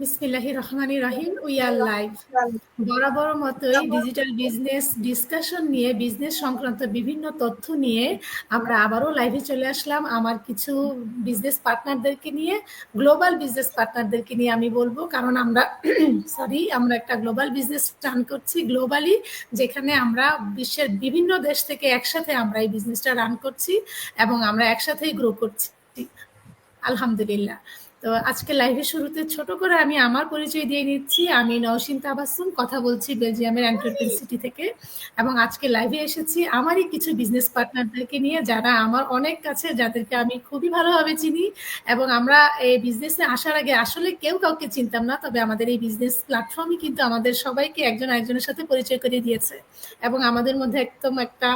বিসমিল্লাহির রহমানির রহিম। We are live. বরাবর মতোই ডিজিটাল বিজনেস ডিসকাশন নিয়ে, বিজনেস সংক্রান্ত বিভিন্ন তথ্য নিয়ে আমরা আবারও লাইভে চলে আসলাম। আমার কিছু বিজনেস পার্টনারদেরকে নিয়ে, গ্লোবাল বিজনেস পার্টনারদেরকে নিয়ে আমি বলবো, কারণ আমরা আমরা একটা গ্লোবাল বিজনেস রান করছি গ্লোবালি, যেখানে আমরা বিশ্বের বিভিন্ন দেশ থেকে একসাথে আমরা এই বিজনেসটা রান করছি এবং আমরা একসাথেই গ্রো করছি, আলহামদুলিল্লাহ। তো আজকে লাইভের শুরুতে ছোট করে আমি আমার পরিচয় দিয়ে নিচ্ছি। আমি নওশিন তাবাসসুম, কথা বলছি বেলজিয়ামের অ্যান্টওয়ার্পেন সিটি থেকে, এবং আজকে লাইভে এসেছি আমারই কিছু বিজনেস পার্টনারদেরকে নিয়ে, যারা আমার অনেক কাছে, যাদেরকে আমি খুবই ভালোভাবে চিনি। এবং আমরা এই বিজনেসে আসার আগে আসলে কেউ কাউকে চিনতাম না, তবে আমাদের এই বিজনেস প্ল্যাটফর্মই কিন্তু আমাদের সবাইকে একজন আরেকজনের সাথে পরিচয় করে দিয়েছে, এবং আমাদের মধ্যে একদম একটা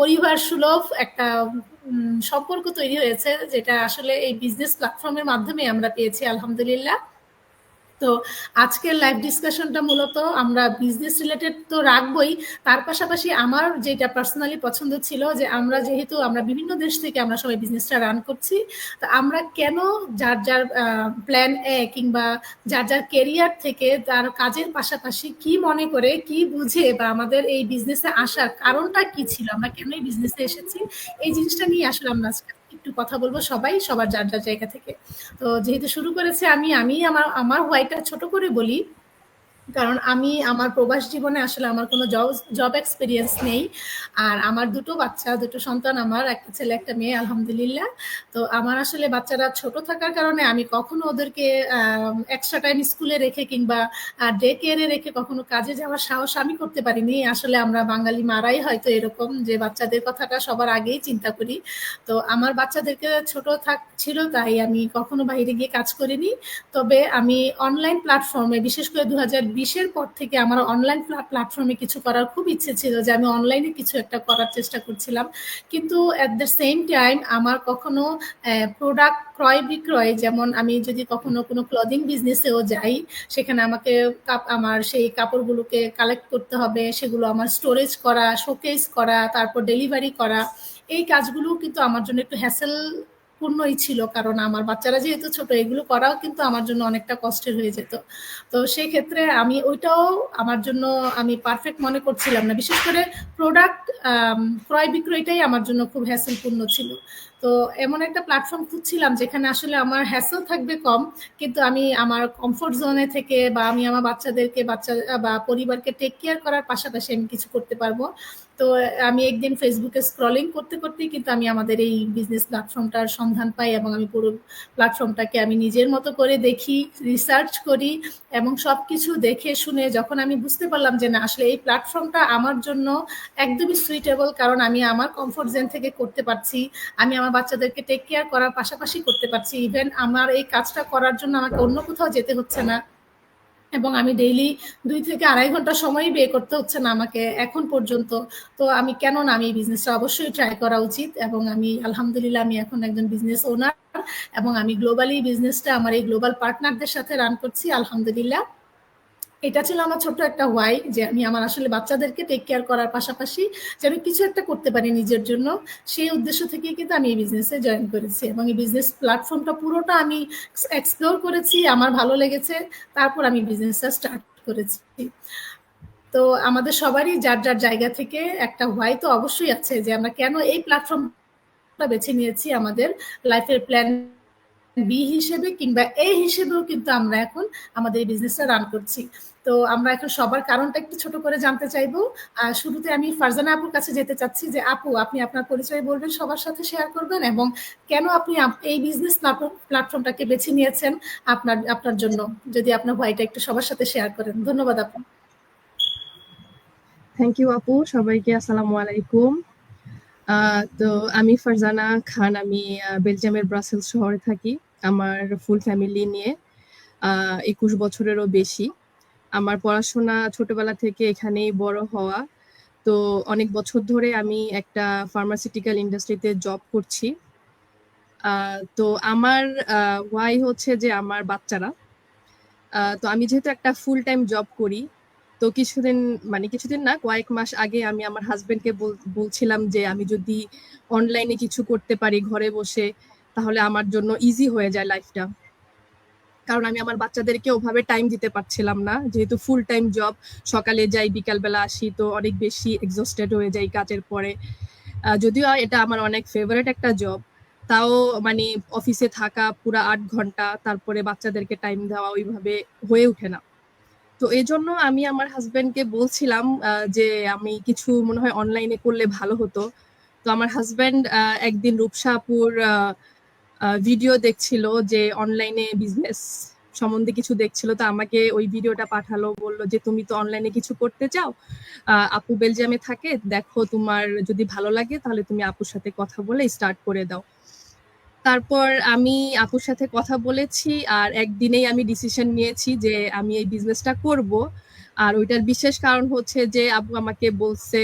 পরিবার সুলভ একটা সম্পর্ক তৈরি হয়েছে, যেটা আসলে এই বিজনেস প্ল্যাটফর্মের মাধ্যমে আমরা পেয়েছি, আলহামদুলিল্লাহ। তো আজকের লাইভ ডিসকাশনটা মূলত আমরা বিজনেস রিলেটেড তো রাখবই, তার পাশাপাশি আমার যেটা পার্সোনালি পছন্দ ছিল যে যেহেতু আমরা বিভিন্ন দেশ থেকে আমরা সবাই বিজনেসটা রান করছি, তো আমরা কেন যার যার প্ল্যান এ কিংবা যার যার কেরিয়ার থেকে তার কাজের পাশাপাশি কি মনে করে, কি বুঝে, বা আমাদের এই বিজনেসে আসার কারণটা কি ছিল, আমরা কেন এই বিজনেসে এসেছি, এই জিনিসটা নিয়ে আসলে আমরা আজকে একটু কথা বলবো, সবাই সবার যার যার জায়গা থেকে। তো যেহেতু শুরু করেছে আমি আমার আমার হোয়াইটটা ছোট করে বলি, কারণ আমি আমার প্রবাস জীবনে আসলে আমার কোনো জব এক্সপিরিয়েন্স নেই। আর আমার দুটো বাচ্চা, দুটো সন্তান, আমার একটা ছেলে একটা মেয়ে, আলহামদুলিল্লাহ। তো আমার আসলে বাচ্চারা ছোট থাকার কারণে আমি কখনো ওদেরকে এক্সট্রা টাইম স্কুলে রেখে কিংবা ডে কেয়ারে রেখে কখনো কাজে যাওয়ার সাহস আমি করতে পারিনি। আসলে আমরা বাঙালি মারাই হয়তো এরকম, যে বাচ্চাদের কথাটা সবার আগেই চিন্তা করি। তো আমার বাচ্চাদেরকে ছোট ছিল, তাই আমি কখনো বাইরে গিয়ে কাজ করিনি। তবে আমি অনলাইন প্ল্যাটফর্মে, বিশেষ করে 2020-এর পর থেকে আমার অনলাইন প্ল্যাটফর্মে কিছু করার খুব ইচ্ছে ছিল, যে আমি অনলাইনে কিছু একটা করার চেষ্টা করছিলাম। কিন্তু অ্যাট দ্য সেম টাইম আমার কখনো প্রোডাক্ট ক্রয় বিক্রয়, যেমন আমি যদি কখনো কোনো ক্লদিং বিজনেসেও যাই, সেখানে আমাকে আমার সেই কাপড়গুলোকে কালেক্ট করতে হবে, সেগুলো আমার স্টোরেজ করা, শোকেস করা, তারপর ডেলিভারি করা, এই কাজগুলো কিন্তু আমার জন্য একটু হ্যাসেল পূর্ণই ছিল, কারণ আমার বাচ্চারা যেহেতু ছোট, এগুলো করাও কিন্তু আমার জন্য অনেকটা কষ্টের হয়ে যেত। তো সেই ক্ষেত্রে আমি ওইটাও আমার জন্য আমি পারফেক্ট মনে করছিলাম না। বিশেষ করে প্রোডাক্ট ক্রয় বিক্রয়টাই আমার জন্য খুব হ্যাসেলপূর্ণ ছিল। তো এমন একটা প্ল্যাটফর্ম খুঁজছিলাম যেখানে আসলে আমার হ্যাসেল থাকবে কম, কিন্তু আমি আমার কমফোর্ট জোনে থেকে, বা আমি আমার বাচ্চাদেরকে বা পরিবারকে টেক কেয়ার করার পাশাপাশি আমি কিছু করতে পারবো। তো আমি একদিন ফেসবুকে স্ক্রলিং করতে করতেই কিন্তু আমি আমাদের এই বিজনেস প্ল্যাটফর্মটার সন্ধান পাই, এবং আমি পুরো প্ল্যাটফর্মটাকে আমি নিজের মতো করে দেখি, রিসার্চ করি, এবং সবকিছু দেখে শুনে যখন আমি বুঝতে পারলাম যে না, আসলে এই প্ল্যাটফর্মটা আমার জন্য একদমই সুইটেবল, কারণ আমি আমার কমফোর্ট জোন থেকে করতে পারছি, আমি আমার বাচ্চাদেরকে টেক কেয়ার করার পাশাপাশি করতে পারছি, ইভেন আমার এই কাজটা করার জন্য আমাকে অন্য কোথাও যেতে হচ্ছে না, এবং আমি ডেইলি 2 থেকে 2.5 ঘন্টা সময়ই ব্যয় করতে হচ্ছে না আমাকে এখন পর্যন্ত। তো আমি কেন না, আমি এই বিজনেসটা অবশ্যই ট্রাই করা উচিত, এবং আমি আলহামদুলিল্লাহ আমি এখন একজন বিজনেস ওনার, এবং আমি গ্লোবালি বিজনেসটা আমার এই গ্লোবাল পার্টনারদের সাথে রান করছি, আলহামদুলিল্লাহ। এটা ছিল আমার ছোট্ট একটা হোয়াই, যে আমি আমার আসলে বাচ্চাদেরকে টেক কেয়ার করার পাশাপাশি যে আমি কিছু একটা করতে পারি নিজের জন্য, সেই উদ্দেশ্য থেকেই কিন্তু আমি এই বিজনেসে জয়েন করেছি, এবং এই বিজনেস প্ল্যাটফর্মটা পুরোটা আমি এক্সপ্লোর করেছি, আমার ভালো লেগেছে, তারপর আমি বিজনেসটা স্টার্ট করেছি। তো আমাদের সবারই যার যার জায়গা থেকে একটা হোয়াই তো অবশ্যই আছে, যে আমরা কেন এই প্ল্যাটফর্মটা বেছে নিয়েছি আমাদের লাইফের প্ল্যান বি হিসেবে কিংবা এ হিসেবেও কিন্তু আমরা এখন আমাদের এই বিজনেসটা রান করছি। তো আমরা এখন সবার কারণটা একটু ছোট করে জানতে চাইবো। শুরুতে আমি ফারজানা আপুর কাছে যেতে চাচ্ছি, যে আপু, আপনি আপনার পরিচয় বলবেন, সবার সাথে শেয়ার করবেন, এবং কেন আপনি এই বিজনেস প্ল্যাটফর্মটাকে বেছে নিয়েছেন আপনার জন্য, যদি আপনার ভয়টা একটু সবার সাথে শেয়ার করেন। ধন্যবাদ আপু। থ্যাংক ইউ আপু, সবাইকে আসসালামু আলাইকুম। তো আমি ফারজানা খান, আমি বেলজিয়ামের ব্রাসেলস শহরে থাকি আমার ফুল ফ্যামিলি নিয়ে, 21 বছরেরও বেশি। আমার পড়াশোনা ছোটবেলা থেকে এখানেই বড় হওয়া। তো অনেক বছর ধরে আমি একটা ফার্মাসিউটিক্যাল ইন্ডাস্ট্রিতে জব করছি। তো আমার ওয়াই হচ্ছে যে আমার বাচ্চারা। তো আমি যেহেতু একটা ফুল টাইম জব করি, তো কিছুদিন না, কয়েক মাস আগে আমি আমার হাজবেন্ডকে বলছিলাম যে আমি যদি অনলাইনে কিছু করতে পারি ঘরে বসে, তাহলে আমার জন্য ইজি হয়ে যায় লাইফটা। কারণ আমি আমার বাচ্চাদেরকে ওভাবে টাইম দিতে পারছিলাম না, যেহেতু ফুল টাইম জব, সকালে যাই বিকালবেলা আসি, তো অনেক বেশি এক্সস্টেড হয়ে যাই কাজের পরে। যদিও এটা আমার অনেক ফেভারিট একটা জব, তাও মানে অফিসে থাকা পুরা 8 ঘন্টা, তারপরে বাচ্চাদেরকে টাইম দেওয়া ওইভাবে হয়ে ওঠে না। তো এই জন্য আমি আমার হাজবেন্ডকে বলছিলাম যে আমি কিছু মনে হয় অনলাইনে করলে ভালো হতো। তো আমার হাজবেন্ড একদিন রূপসা আপুর ভিডিও দেখছিল, যে অনলাইনে বিজনেস সম্বন্ধে কিছু দেখছিল, তো আমাকে ওই ভিডিওটা পাঠালো, বললো যে তুমি তো অনলাইনে কিছু করতে চাও, আপু বেলজিয়ামে থাকে, দেখো তোমার যদি ভালো লাগে তাহলে তুমি আপুর সাথে কথা বলে স্টার্ট করে দাও। তারপর আমি আপুর সাথে কথা বলেছি, আর একদিনেই আমি ডিসিশন নিয়েছি যে আমি এই বিজনেসটা করব। আর ওইটার বিশেষ কারণ হচ্ছে যে আপু আমাকে বলছে,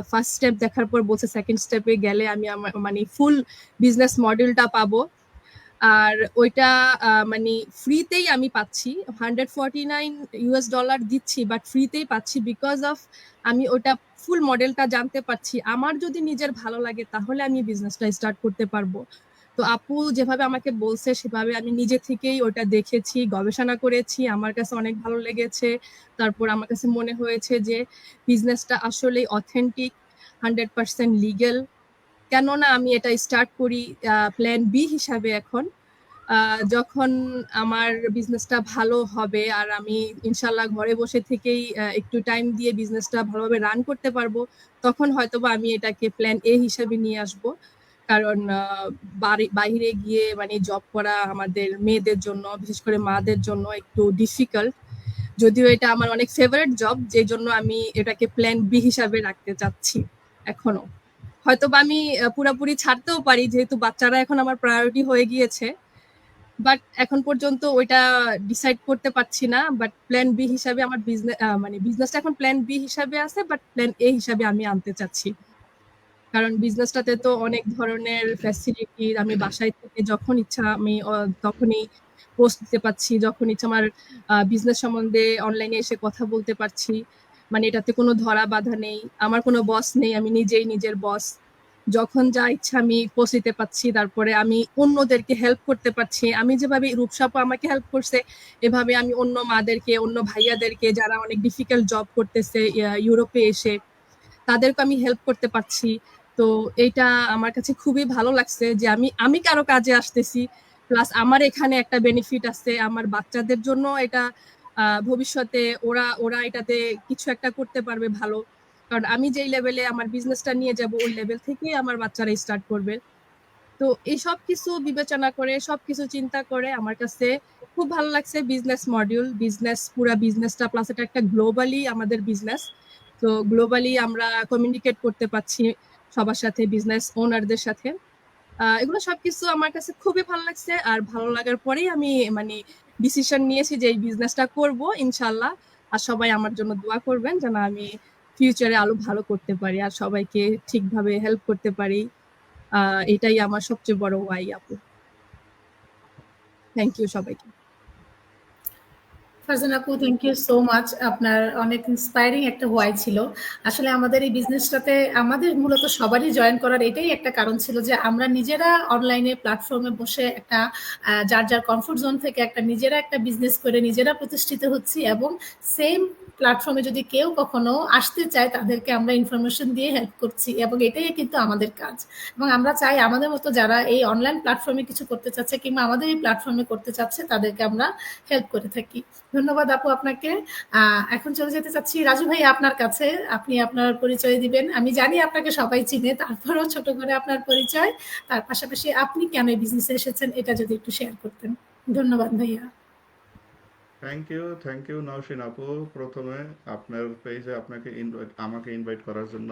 ফার্স্ট স্টেপ দেখার পর বলছে সেকেন্ড স্টেপে গেলে আমি আমার মানে ফুল বিজনেস মডেলটা পাবো। আর ওইটা মানে ফ্রিতেই আমি পাচ্ছি, $149 দিচ্ছি, বাট ফ্রিতেই পাচ্ছি, বিকজ অফ আমি ওটা ফুল মডেলটা জানতে পারছি। আমার যদি নিজের ভালো লাগে তাহলে আমি বিজনেসটা স্টার্ট করতে পারবো। তো আপু যেভাবে আমাকে বলছে সেভাবে আমি নিজে থেকেই ওটা দেখেছি, গবেষণা করেছি, আমার কাছে অনেক ভালো লেগেছে। তারপর আমার কাছে মনে হয়েছে যে বিজনেসটা আসলে অথেন্টিক, 100% লিগেল। কেননা আমি এটা স্টার্ট করি প্ল্যান বি হিসাবে। এখন যখন আমার বিজনেসটা ভালো হবে আর আমি ইনশাল্লাহ ঘরে বসে থেকেই একটু টাইম দিয়ে বিজনেসটা ভালোভাবে রান করতে পারবো, তখন হয়তোবা আমি এটাকে প্ল্যান এ হিসাবে নিয়ে আসব। কারণ বাইরে গিয়ে মানে জব করা আমাদের মেয়েদের জন্য, বিশেষ করে মাদের জন্য একটু ডিফিকাল্ট। যদিও এটা আমার অনেক ফেভারিট জব, যে জন্য আমি এটাকে প্ল্যান বি হিসাবে রাখতে চাচ্ছি এখনো। হয়তোবা আমি পুরাপুরি ছাড়তেও পারি, যেহেতু বাচ্চারা এখন আমার প্রায়োরিটি হয়ে গিয়েছে, বাট এখন পর্যন্ত ওইটা ডিসাইড করতে পারছি না। বাট প্ল্যান বি হিসাবে আমার বিজনেস মানে বিজনেসটা এখন প্ল্যান বি হিসাবে আছে, বাট প্ল্যান এ হিসাবে আমি আনতে চাচ্ছি। কারণ বিজনেসটাতে তো অনেক ধরনের ফ্যাসিলিটি, আমি বাসায় থেকে যখন ইচ্ছা আমি তখনই পোস্ট দিতে পারছি, যখন ইচ্ছা আমার বিজনেস সম্বন্ধে অনলাইনে এসে কথা বলতে পারছি। মানে এটাতে কোনো ধরা বাধা নেই, আমার কোনো বস নেই, আমি নিজেই নিজের বস। যখন যা ইচ্ছা আমি পোস্ট দিতে পারছি, তারপরে আমি অন্যদেরকে হেল্প করতে পারছি। আমি যেভাবে রূপসাপু আমাকে হেল্প করছে, এভাবে আমি অন্য মাদেরকে, অন্য ভাইয়াদেরকে যারা অনেক ডিফিকাল্ট জব করতেছে ইউরোপে এসে, তাদেরকে আমি হেল্প করতে পারছি। তো এইটা আমার কাছে খুবই ভালো লাগছে যে আমি আমি কারো কাজে আসতেছি, প্লাস আমার এখানে একটা বেনিফিট আছে আমার বাচ্চাদের জন্য। এটা ভবিষ্যতে ওরা ওরা এটাতে কিছু একটা করতে পারবে ভালো, কারণ আমি যেই লেভেলে আমার বিজনেসটা নিয়ে যাব ওই লেভেল থেকে আমার বাচ্চারা স্টার্ট করবে। তো এই সব কিছু বিবেচনা করে, সবকিছু চিন্তা করে আমার কাছে খুব ভালো লাগছে বিজনেস মডিউল, বিজনেস পুরা বিজনেসটা, প্লাস এটা একটা গ্লোবালি আমাদের বিজনেস। তো গ্লোবালি আমরা কমিউনিকেট করতে পারছি সবার সাথে, বিজনেস ওনারদের সাথে। এগুলো সবকিছু আমার কাছে খুবই ভালো লাগছে। আর ভালো লাগার পরেই আমি মানে ডিসিশন নিয়েছি যে এই বিজনেসটা করব ইনশাল্লাহ। আর সবাই আমার জন্য দোয়া করবেন যেন আমি ফিউচারে আরো ভালো করতে পারি আর সবাইকে ঠিকভাবে হেল্প করতে পারি। এটাই আমার সবচেয়ে বড় ওয়াই আপু। থ্যাংক ইউ সবাইকে। ফারজান আপু, থ্যাংক ইউ সো মাচ। আপনার অনেক ইন্সপায়ারিং একটা হোয়াই ছিল। আসলে আমাদের এই বিজনেসটাতে আমাদের মূলত সবারই জয়েন করার এটাই একটা কারণ ছিল যে আমরা নিজেরা অনলাইনে প্ল্যাটফর্মে বসে একটা যার যার কমফোর্ট জোন থেকে একটা নিজেরা একটা বিজনেস করে নিজেরা প্রতিষ্ঠিত হচ্ছি, এবং সেম প্ল্যাটফর্মে যদি কেউ কখনো আসতে চায় তাদেরকে আমরা ইনফরমেশন দিয়ে হেল্প করছি, এবং এটাই কিন্তু আমাদের কাজ। এবং আমরা চাই আমাদের মতো যারা এই অনলাইন প্ল্যাটফর্মে কিছু করতে চাচ্ছে কিংবা আমাদের এই প্ল্যাটফর্মে করতে চাচ্ছে তাদেরকে আমরা হেল্প করে থাকি। ধন্যবাদ আপু আপনাকে। এখন চলে যেতে চাচ্ছি রাজু ভাই আপনার কাছে। আপনি আপনার পরিচয় দিবেন। আমি জানি আপনাকে সবাই চিনে, তারপরেও ছোট করে আপনার পরিচয়, তার পাশাপাশি আপনি কেন এই বিজনেসে এসেছেন এটা যদি একটু শেয়ার করতেন। ধন্যবাদ ভাইয়া। থ্যাংক ইউ নওশিন আপু। প্রথমে আপনার পেজে আমাকে ইনভাইট করার জন্য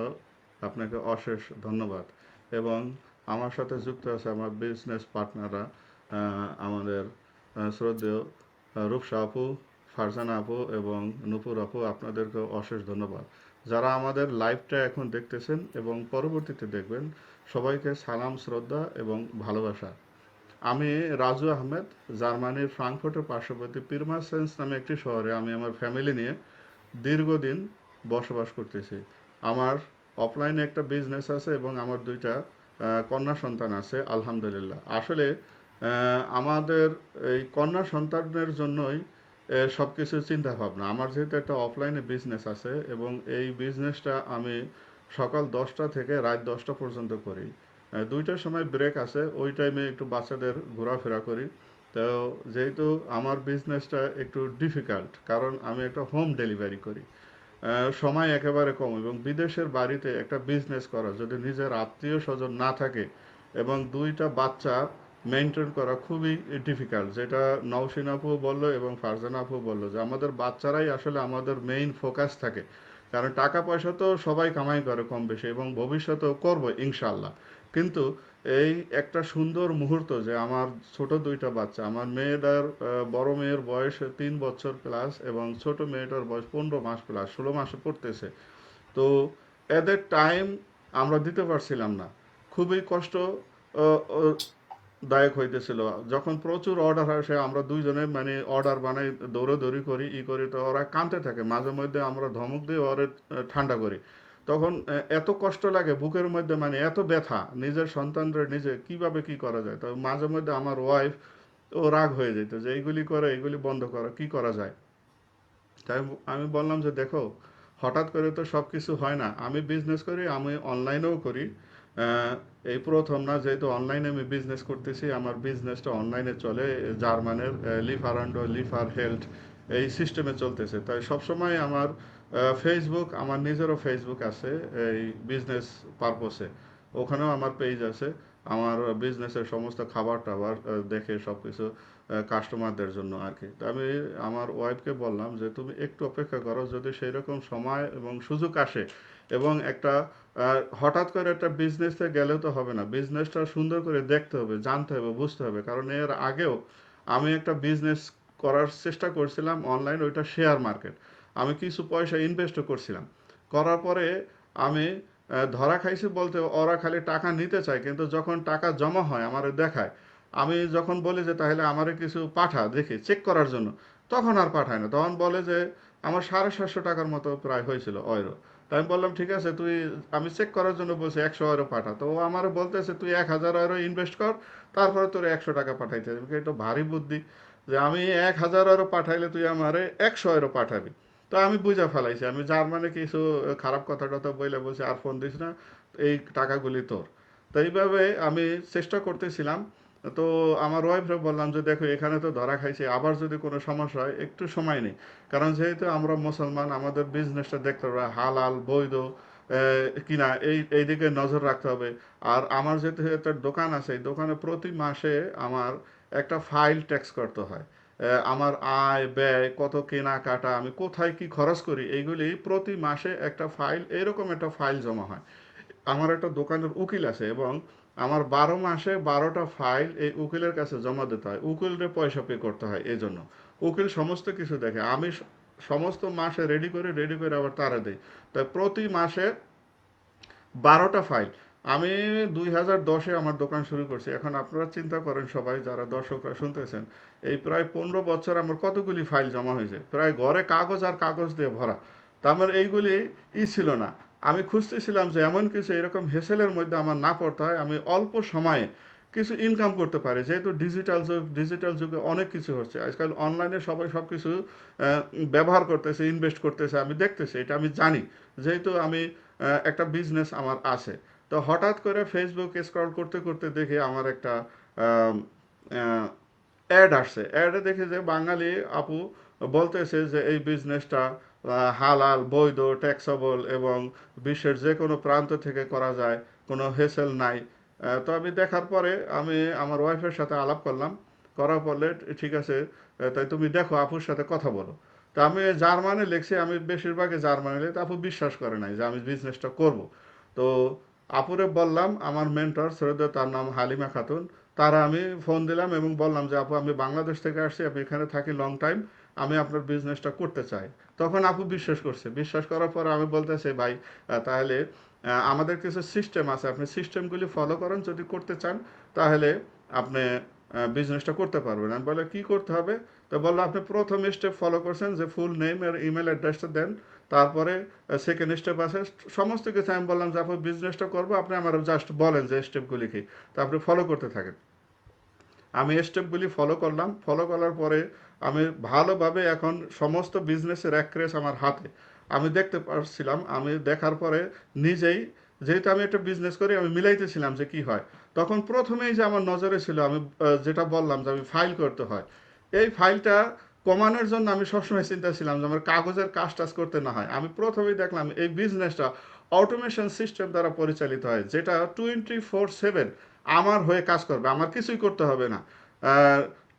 আপনাকে অশেষ ধন্যবাদ। এবং আমার সাথে যুক্ত আছে আমার বিজনেস পার্টনাররা, আমাদের শ্রদ্ধেয় রূপসা আপু, ফারজানা আপু এবং নূপুর আপু, আপনাদেরকে অশেষ ধন্যবাদ। যারা আমাদের লাইভটা এখন দেখতেছেন এবং পরবর্তীতে দেখবেন, সবাইকে সালাম, শ্রদ্ধা এবং ভালোবাসা। আমি রাজু আহমেদ, জার্মানির ফ্রাঙ্কফুর্টের পার্শ্ববর্তী পিরমাসেন্স নামে একটি শহরে আমি আমার ফ্যামিলি নিয়ে দীর্ঘদিন বসবাস করতেছি। আমার অফলাইনে একটা বিজনেস আছে এবং আমার দুইটা কন্যা সন্তান আছে, আলহামদুলিল্লাহ। আসলে আমাদের এই কন্যা সন্তানের জন্যই সব কিছু চিন্তা ভাবনা। আমার যেহেতু একটা অফলাইনে বিজনেস আছে এবং এই বিজনেসটা আমি সকাল 10টা থেকে রাত 10টা পর্যন্ত করি। 2টার সময় ব্রেক আছে, ওই টাইমে একটু বাচ্চাদের ঘোরাফেরা করি। তো যেহেতু আমার বিজনেসটা একটু ডিফিকাল্ট, কারণ আমি একটা হোম ডেলিভারি করি, সময় একেবারে কম, এবং বিদেশের বাড়িতে একটা বিজনেস করা যদি নিজের আত্মীয় স্বজন না থাকে এবং 2টা বাচ্চা মেনটেন করা খুবই ডিফিকাল্ট, যেটা নওশিন আপু বললো এবং ফারজানা আপু বললো যে আমাদের বাচ্চারাই আসলে আমাদের মেইন ফোকাস থাকে। কারণ টাকা পয়সা তো সবাই কামাই করে কম বেশি এবং ভবিষ্যতেও করবো ইনশাল্লাহ, কিন্তু এই একটা সুন্দর মুহূর্ত যে আমার ছোট 2টা বাচ্চা, আমার মেয়েটার বড় মেয়ের বয়স 3 বছর প্লাস এবং ছোট মেয়েটার বয়স 15 মাস প্লাস, 16 মাসে পড়তেছে। তো এদের টাইম আমরা দিতে পারছিলাম না, খুবই কষ্ট দায়ক হইতেছিল। যখন প্রচুর অর্ডার আসে আমরা দুইজনে মানে অর্ডার বানাই, দৌড়াদৌড়ি করি, করি, তো ওরা কাঁদতে থাকে, মাঝে মধ্যে আমরা ধমক দিয়ে ওরে ঠান্ডা করি। তখন এত কষ্ট লাগে বুকের মধ্যে, মানে এত ব্যথা, নিজের সন্তানদের নিজে কিভাবে কি করা যায়। তো মাঝে মধ্যে আমার ওয়াইফ ও রাগ হয়ে যেত যে এইগুলি করে, এইগুলি বন্ধ করো, কি করা যায়। তাই আমি বললাম যে দেখো, হঠাৎ করে তো সব কিছু হয় না, আমি বিজনেস করি, আমি অনলাইনেও করি। আহ, এই প্রথম না, যেহেতু অনলাইনে আমি বিজনেস করতেছি, আমার বিজনেসটা অনলাইনে চলে, জার্মানের লিফার অ্যান্ড লিফার হেলথ এই সিস্টেমে চলতেছে। তাই সবসময় আমার ফেসবুক, আমার নিজেরও ফেসবুক আছে এই বিজনেস পারপসে, ওখানেও আমার পেজ আছে, আমার বিজনেসের সমস্ত খাবার টাবার দেখে সব কিছু কাস্টমারদের জন্য আর কি। তো আমি আমার ওয়াইফকে বললাম যে তুমি একটু অপেক্ষা করো, যদি সেই রকম সময় এবং সুযোগ আসে, এবং একটা হঠাৎ করে একটা বিজনেসে গেলেও তো হবে না, বিজনেসটা সুন্দর করে দেখতে হবে, জানতে হবে, বুঝতে হবে। কারণ এর আগেও আমি একটা বিজনেস করার চেষ্টা করছিলাম অনলাইন, ওইটা শেয়ার মার্কেট, আমি কিছু পয়সা ইনভেস্টও করছিলাম। করার পরে আমি ধরা খাইছি বলতে, ওরা খালি টাকা নিতে চায়, কিন্তু যখন টাকা জমা হয় আমারে দেখায়, আমি যখন বলি যে তাহলে আমারে কিছু পাঠা দেখি চেক করার জন্য, তখন আর পাঠায় না, তখন বলে যে আমার 750 টাকার মতো প্রায় হয়েছিল ইউরো। তাই আমি বললাম ঠিক আছে, তুই, আমি চেক করার জন্য বলছি 100 ইউরো পাঠা, তো ও আমার বলতেছে তুই 1000 ইউরো ইনভেস্ট কর, তারপরে তোর 100 টাকা পাঠাইতে হবে। এটা ভারী বুদ্ধি যে আমি 1000 ইউরো পাঠাইলে তুই আমারে 100 ইউরো পাঠাবি। তো আমি বুঝা ফেলাইছি, আমি জার্মানে কিছু খারাপ কথা টথা বইলে বলছি আর ফোন দিস না, এই টাকাগুলি তোর। তো এইভাবে আমি চেষ্টা করতেছিলাম। তো আমার ওয়াইফরে বললাম যে দেখো, এখানে তো ধরা খাইছি, আবার যদি কোনো সমস্যা হয় একটু সময় নেই, কারণ যেহেতু আমরা মুসলমান, আমাদের বিজনেসটা দেখতে হবে হালাল বৈধ কিনা, এই দিকে নজর রাখতে হবে। আর আমার যেহেতু একটা দোকান আছে, এই দোকানে প্রতি মাসে আমার একটা ফাইল ট্যাক্স করতে হয়। আমার আয় ব্যয় কত, কেনাকাটা, আমি কোথায় কি খরচ করি, এইগুলি প্রতি মাসে একটা ফাইল, এরকম একটা ফাইল জমা হয়। আমার একটা দোকানের উকিল আছে এবং আমার 12 মাসে 12টা ফাইল এই উকিলের কাছে জমা দিতে হয়, উকিলরে পয়সা পে করতে হয়। এই জন্য উকিল সমস্ত কিছু দেখে, আমি সমস্ত মাসে রেডি করে আবার তারা দেই। তাই প্রতি মাসে 12টা ফাইল। আমি 2010-এ আমার দোকান শুরু করছি, এখন আপনারা চিন্তা করেন সবাই যারা দর্শকরা শুনতেছেন, এই প্রায় 15 বছর আমার কতগুলি ফাইল জমা হয়েছে, প্রায় ঘরে কাগজ আর কাগজ দিয়ে ভরা। তা আমার এইগুলি ছিল না। আমি খুঁজতেছিলাম যে এমন কিছু এরকম হেসেলের মধ্যে আমার না পড়তে হয়, আমি অল্প সময়ে কিছু ইনকাম করতে পারি। যেহেতু ডিজিটাল যুগ, ডিজিটাল যুগে অনেক কিছু হচ্ছে আজকাল, অনলাইনে সবাই সব কিছু ব্যবহার করতেছে, ইনভেস্ট করতেছে, আমি দেখতেছি, এটা আমি জানি, যেহেতু আমি একটা বিজনেস আমার আছে। তো হঠাৎ করে ফেসবুক স্ক্রল করতে করতে দেখি আমার একটা অ্যাড আসছে, অ্যাডে দেখি যে বাঙালি আপু বলতেছে যে এই বিজনেসটা হালাল বৈধ ট্যাক্সেবল এবং বিশ্বের যে কোনো প্রান্ত থেকে করা যায়, কোনো হেসেল নাই। তো আমি দেখার পরে আমি আমার ওয়াইফের সাথে আলাপ করলাম, করার পরে ঠিক আছে, তাই তুমি দেখো, আপুর সাথে কথা বলো। তো আমি জার্মানে লিখছি, আমি বেশিরভাগই জার্মানে লিখি, তো আপু বিশ্বাস করে নাই যে আমি বিজনেসটা করব। তো আপুরে বললাম, আমার মেন্টর সৈয়দ, তার নাম হালিমা খাতুন, তারা আমি ফোন দিলাম এবং বললাম যে আপু, আমি বাংলাদেশ থেকে আসছি, আমি এখানে থাকি লং টাইম, আমি আপনার বিজনেসটা করতে চাই। তখন আপু বিশ্বাস করছে, বিশ্বাস করার পর আমি বলতেছি ভাই, তাহলে আমাদের কিছু সিস্টেম আছে, আপনি সিস্টেমগুলি ফলো করেন, যদি করতে চান তাহলে আপনি বিজনেসটা করতে পারবেন। আমি বলে কি করতে হবে, তো বললো আপনি প্রথম স্টেপ ফলো করছেন যে ফুল নেম আর ইমেল অ্যাড্রেসটা দেন, তারপরে সেকেন্ড স্টেপ আছে সমস্ত কিছু। আমি বললাম যে আপনি বিজনেসটা করবো, আপনি আমার জাস্ট বলেন যে স্টেপগুলি কি, তা আপনি ফলো করতে থাকেন। আমি স্টেপগুলি ফলো করলাম, ফলো করার পরে আমি ভালোভাবে এখন সমস্ত বিজনেসের রেস আমার হাতে। আমি দেখতে পারছিলাম, আমি দেখার পরে নিজেই, যেহেতু আমি একটা বিজনেস করি, আমি মিলাইতেছিলাম যে কি হয়। তখন প্রথমেই যে আমার নজরে ছিল, আমি যেটা বললাম যে আমি ফাইল করতে হয়, এই ফাইলটা কমানোর জন্য আমি সবসময় চিন্তা ছিলাম যে আমার কাগজের কাজ টাজ করতে না হয়। আমি প্রথমেই দেখলাম এই বিজনেসটা অটোমেশন সিস্টেম দ্বারা পরিচালিত হয়, যেটা 24/7 আমার হয়ে কাজ করবে, আমার কিছুই করতে হবে না।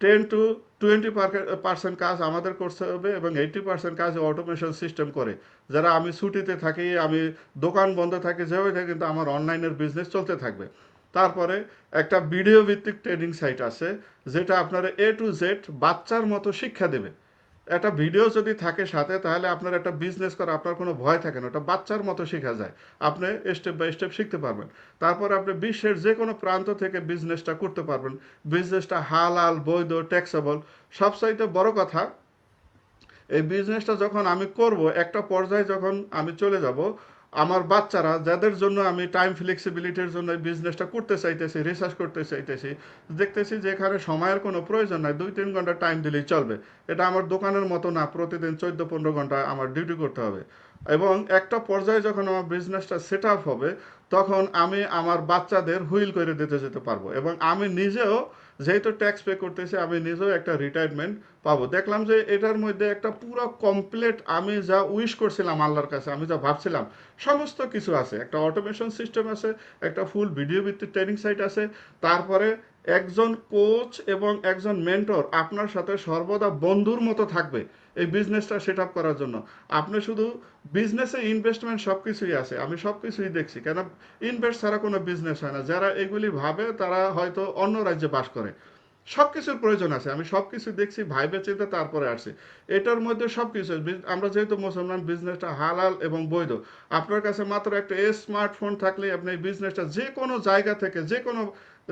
10 to 20% কাজ আমাদের করতে হবে এবং 80% কাজ অটোমেশন সিস্টেম করে। যারা আমি ছুটিতে থাকি, আমি দোকান বন্ধ থাকে, যেভাবে থাকে, কিন্তু আমার অনলাইনের বিজনেস চলতে থাকবে। তারপরে একটা ভিডিও ভিত্তিক ট্রেনিং সাইট আছে, যেটা আপনার A to Z বাচ্চার মতো শিক্ষা দেবে। একটা ভিডিও যদি থাকে সাথে, তাহলে আপনার একটা বিজনেস করা আপনার কোনো ভয় থাকে না, ওটা বাচ্চার মতো শেখা যায়। আপনি স্টেপ বাই স্টেপ শিখতে পারবেন। তারপর আপনি বিশ্বের যে কোনো প্রান্ত থেকে বিজনেসটা করতে পারবেন। বিজনেসটা হালাল, বৈধ, ট্যাক্সেবল। সবচাইতে বড় কথা, এই বিজনেসটা যখন আমি করব, একটা পর্যায়ে যখন আমি চলে যাব, আমার বাচ্চারা, যাদের জন্য আমি টাইম ফ্লেক্সিবিলিটির জন্য এই বিজনেসটা করতে চাইতেছি, রিসার্চ করতে চাইতেছি, দেখতেছি যে এখানে সময়ের কোনো প্রয়োজন নাই, 2-3 ঘন্টা টাইম দিলেই চলবে। এটা আমার দোকানের মতো না, প্রতিদিন 14-15 ঘন্টা আমার ডিউটি করতে হবে। এবং একটা পর্যায়ে যখন আমার বিজনেসটা সেট আপ হবে, তখন আমি আমার বাচ্চাদের হুইল করে দিতে যেতে পারবো, এবং আমি নিজেও, যেহেতু ট্যাক্স পে করতেছি, আমি নিজেও একটা রিটায়ারমেন্ট পাবো। দেখলাম যে এটার মধ্যে একটা পুরো কমপ্লিট, আমি যা উইশ করছিলাম আল্লাহর কাছে, আমি যা ভাবছিলাম, সমস্ত কিছু আছে। একটা অটোমেশন সিস্টেম আছে, একটা ফুল ভিডিও ভিত্তিক ট্রেনিং সাইট আছে, তারপরে একজন কোচ এবং একজন মেন্টর আপনার সাথে সর্বদা বন্ধুর মতো থাকবে এই বিজনেসটা সেট আপ করার জন্য। আপনি শুধু বিজনেসে ইনভেস্টমেন্ট সব কিছুই আছে, আমি সব কিছুই দেখছি, কেন ইনভেস্ট ছাড়া কোনো বিজনেস হয় না। যারা এগুলি ভাবে, তারা হয়তো অন্য রাজ্যে বাস করে। সব কিছুর প্রয়োজন আছে, আমি সব কিছু দেখছি, ভাইবে চিন্তা তারপরে আসছি। এটার মধ্যে সব কিছু, আমরা যেহেতু মুসলমান, বিজনেসটা হালাল এবং বৈধ। আপনার কাছে মাত্র একটা স্মার্টফোন থাকলে আপনি এই বিজনেসটা যে কোনো জায়গা থেকে, যে কোনো,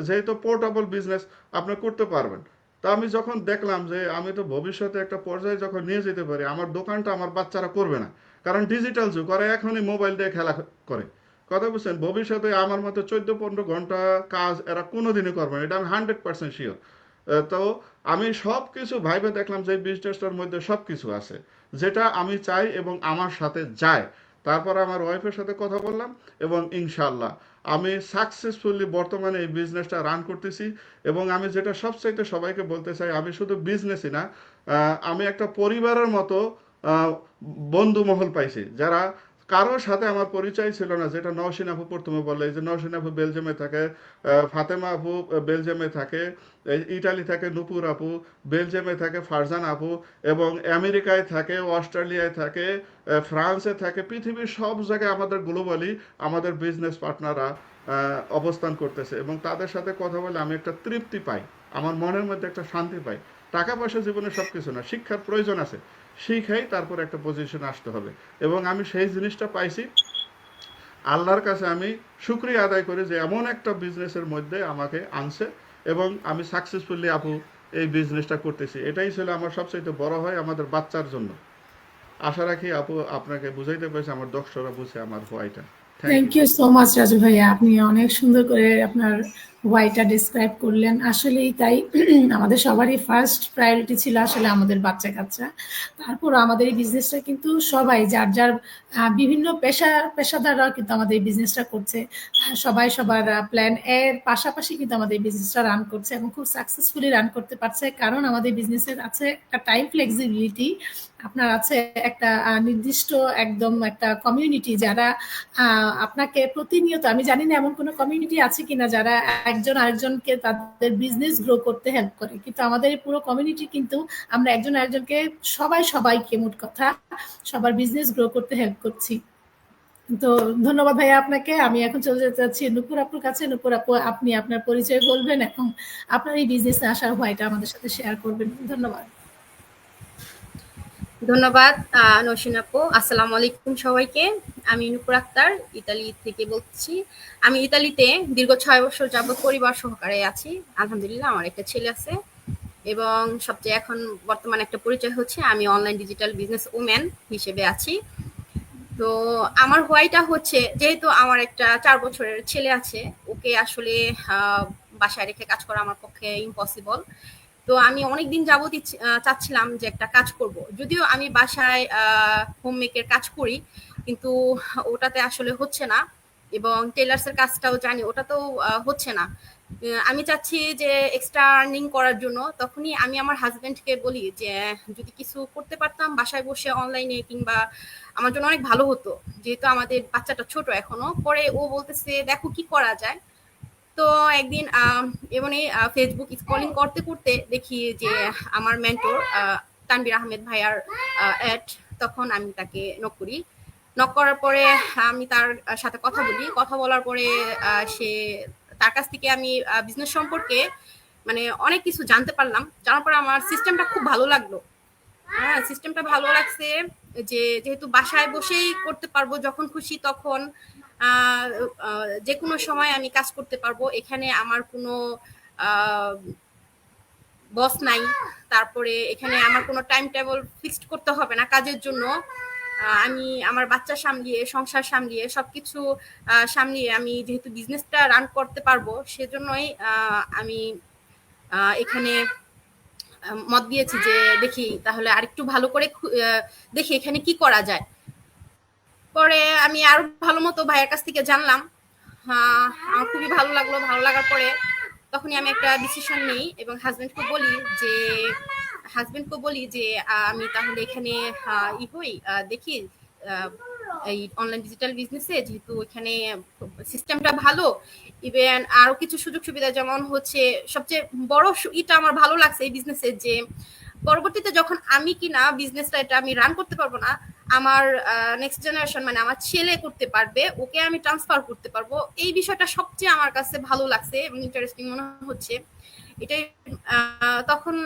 যেহেতু পোর্টেবল বিজনেস, আপনি করতে পারবেন। তা আমি যখন দেখলাম যে আমি তো ভবিষ্যতে একটা পর্যায়ে যখন নিয়ে যেতে পারি, আমার দোকানটা আমার বাচ্চারা করবে না, কারণ ডিজিটাল যুগ, ওরা এখনই মোবাইল দিয়ে খেলা করে। কথা বুঝছেন? ভবিষ্যতে আমার মতো 14-15 ঘন্টা কাজ এরা কোনোদিনই করবে না, এটা আমি 100% শিওর। তো আমি সব কিছু ভাইবে দেখলাম যে বিজনেসটার মধ্যে সব কিছু আছে, যেটা আমি চাই এবং আমার সাথে যায়। তারপর আমার ওয়াইফের সাথে কথা বললাম, এবং ইনশাল্লাহ আমি সাকসেসফুলি বর্তমানে এই বিজনেসটা রান করতেছি। এবং আমি যেটা সবচাইতে সবাইকে বলতে চাই, আমি শুধু বিজনেসই না, আমি একটা পরিবারের মতো আহ, বন্ধু মহল পাইছি, যারা, কারোর সাথে আমার পরিচয় ছিল না। যেটা নওশিন আপু প্রথমে বললে, এই যে নওশিন আপু বেলজিয়ামে থাকে, ফাতেমা আপু বেলজিয়ামে থাকে, ইটালি থাকে নূপুর আপু, বেলজিয়ামে থাকে ফারজান আপু, এবং আমেরিকায় থাকে, অস্ট্রেলিয়ায় থাকে, ফ্রান্সে থাকে, পৃথিবীর সব জায়গায় আমাদের গ্লোবালি আমাদের বিজনেস পার্টনাররা অবস্থান করতেছে। এবং তাদের সাথে কথা বলে আমি একটা তৃপ্তি পাই, আমার মনের মধ্যে একটা শান্তি পাই। টাকা পয়সা জীবনে সব কিছু না, শিক্ষার প্রয়োজন আছে, শিখাই তারপর একটা পজিশনে আসতে হবে। এবং আমি সেই জিনিসটা পাইছি। আল্লাহর কাছে আমি শুক্রিয়া আদায় করি যে এমন একটা বিজনেসের মধ্যে আমাকে আনছে, এবং আমি সাকসেসফুলি আপু এই বিজনেসটা করতেছি। এটাই ছিল আমার সবচেয়ে বড় হয় আমাদের বাচ্চার জন্য। আশা রাখি আপু আপনাকে বুঝাইতে পেরেছি, আমার দর্শকরা বুঝে আমার হোয়াইটা। Thank thank you. You so much Raju ভাইয়া, আপনি অনেক সুন্দর করে আপনার হোয়াইটা ডিসক্রাইব করলেন। আসলেই তাই, আমাদের সবারই ফার্স্ট প্রায়োরিটি ছিল আসলে আমাদের বাচ্চা কাচ্চা। তারপর আমাদের এই বিজনেসটা কিন্তু সবাই যার যার বিভিন্ন পেশাদাররাও কিন্তু আমাদের এই বিজনেসটা করছে। সবাই সবার প্ল্যান এর পাশাপাশি কিন্তু আমাদের এই বিজনেসটা রান করছে এবং খুব সাকসেসফুলি রান করতে পারছে, কারণ আমাদের বিজনেসের আছে একটা টাইম ফ্লেক্সিবিলিটি, আপনার আছে একটা নির্দিষ্ট একদম একটা কমিউনিটি, যারা আপনাকে প্রতিনিয়ত, আমি জানি না এমন কোনো কমিউনিটি আছে কিনা যারা একজন আরেকজনকে তাদের বিজনেস গ্রো করতে হেল্প করে, কিন্তু আমাদের এই পুরো কমিউনিটি কিন্তু আমরা একজন আরেকজনকে, সবাইকে মোট কথা সবার বিজনেস গ্রো করতে হেল্প করছি। তো ধন্যবাদ ভাইয়া আপনাকে। আমি এখন চলে যেতে চাচ্ছি নূপুর আপুর কাছে। নূপুর আপু, আপনি আপনার পরিচয় বলবেন এবং আপনার এই বিজনেসে আসার হোয়াইটা আমাদের সাথে শেয়ার করবেন। ধন্যবাদ। ধন্যবাদ নৌশিন আপু। আসসালামু আলাইকুম সবাইকে। আমি নূপুর আক্তার, ইতালি থেকে বলছি। আমি ইতালিতে দীর্ঘ 6 বছর যাবত পরিবার সহকারে আছি। আলহামদুলিল্লাহ, আমার একটা ছেলে আছে, এবং সবচেয়ে এখন বর্তমানে একটা পরিচয় হচ্ছে আমি অনলাইন ডিজিটাল বিজনেস ওম্যান হিসেবে আছি। তো আমার হোয়াইটা হচ্ছে, যেহেতু আমার একটা 4 বছরের ছেলে আছে, ওকে আসলে বাসায় রেখে কাজ করা আমার পক্ষে ইম্পসিবল। তো আমি অনেকদিন যাবত চাচ্ছিলাম যে একটা কাজ করব, যদিও আমি বাসায় হোম মেকের কাজ করি, কিন্তু ওটাতে আসলে হচ্ছে না, এবং টেলার্সের কাজটাও জানি ওটাতেও হচ্ছে না। আমি চাচ্ছি যে এক্সট্রা আর্নিং করার জন্য। তখনই আমি আমার হাজবেন্ডকে বলি যে যদি কিছু করতে পারতাম বাসায় বসে অনলাইনে, কিংবা আমার জন্য অনেক ভালো হতো, যেহেতু আমাদের বাচ্চাটা ছোট এখনো। পরে ও বলতেছে দেখো কি করা যায়। তো একদিন এমনি ফেসবুক স্ক্রলিং করতে করতে দেখি যে আমার মেন্টর তানভীর আহমেদ ভাইয়ার অ্যাড। তখন আমি তাকে নক করি। নক করার পরে আমি তার সাথে কথা বলি। কথা বলার পরে সে তার কাছ থেকে আমি বিজনেস সম্পর্কে মানে অনেক কিছু জানতে পারলাম। জানার পরে আমার সিস্টেমটা খুব ভালো লাগলো। হ্যাঁ, সিস্টেমটা ভালো লাগছে যে যেহেতু বাসায় বসেই করতে পারবো, যখন খুশি তখন যে কোনো সময় আমি কাজ করতে পারবো। এখানে আমার কোনো বস নাই। তারপরে এখানে আমার কোনো টাইম টেবল ফিক্সড করতে হবে না কাজের জন্য। আমি আমার বাচ্চা সামলিয়ে, সংসার সামলিয়ে, সবকিছু সামলিয়ে আমি যেহেতু বিজনেসটা রান করতে পারবো, সেজন্যই আমি এখানে মত দিয়েছি যে দেখি তাহলে আরেকটু ভালো করে দেখি এখানে কি করা যায়। পরে আমি আরো ভালো মতো ভাইয়ের কাছ থেকে জানলাম। আমার খুবই ভালো লাগলো। ভালো লাগার পরে তখনই আমি একটা ডিসিশন নিই এবং হাজবেন্ডকে বলি যে আমি তাহলে এখানে দেখি এই অনলাইন ডিজিটাল বিজনেসে, যেহেতু এখানে সিস্টেমটা ভালো, ইভেন আরো কিছু সুযোগ সুবিধা, যেমন হচ্ছে সবচেয়ে বড় এটা আমার ভালো লাগছে এই বিজনেসের, যে পরবর্তীতে যখন আমি কিনা বিজনেসটা এটা আমি রান করতে পারবো না, আমার নেক্সট জেনারেশন মানে আমার ছেলে করতে পারবে, ওকে আমি ট্রান্সফার করতে পারবো। এই বিষয়টা সবচেয়ে আমার কাছে ভালো লাগছে এবং ইন্টারেস্টিং মনে হচ্ছে এটাই। তখন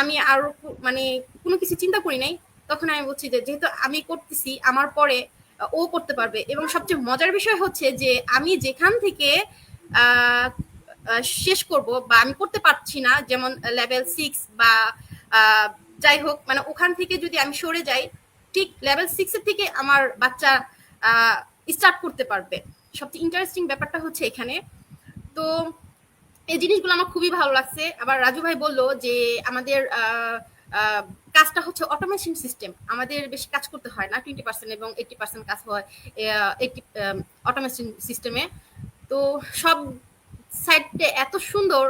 আমি আরো মানে কোনো কিছু চিন্তা করি নাই। তখন আমি বলছি যে যেহেতু আমি করতেছি, আমার পরে ও করতে পারবে। এবং সবচেয়ে মজার বিষয় হচ্ছে যে আমি যেখান থেকে শেষ করব বা আমি করতে পারছি না, যেমন লেভেল 6 বা যাই হোক, মানে ওখান থেকে যদি আমি সরে যাই, ঠিক লেভেল 6 এর থেকে আমার বাচ্চা স্টার্ট করতে পারবে। সবচেয়ে ইন্টারেস্টিং ব্যাপারটা হচ্ছে এখানে। তো এই জিনিসগুলো আমার খুবই ভালো লাগছে। আবার রাজু ভাই বললো যে আমাদের কাজটা হচ্ছে অটোমেশন সিস্টেম, আমাদের বেশি কাজ করতে হয় না, 20% এবং 80% কাজ হয় অটোমেশন সিস্টেমে। তো সব সাইডে এত সুন্দর,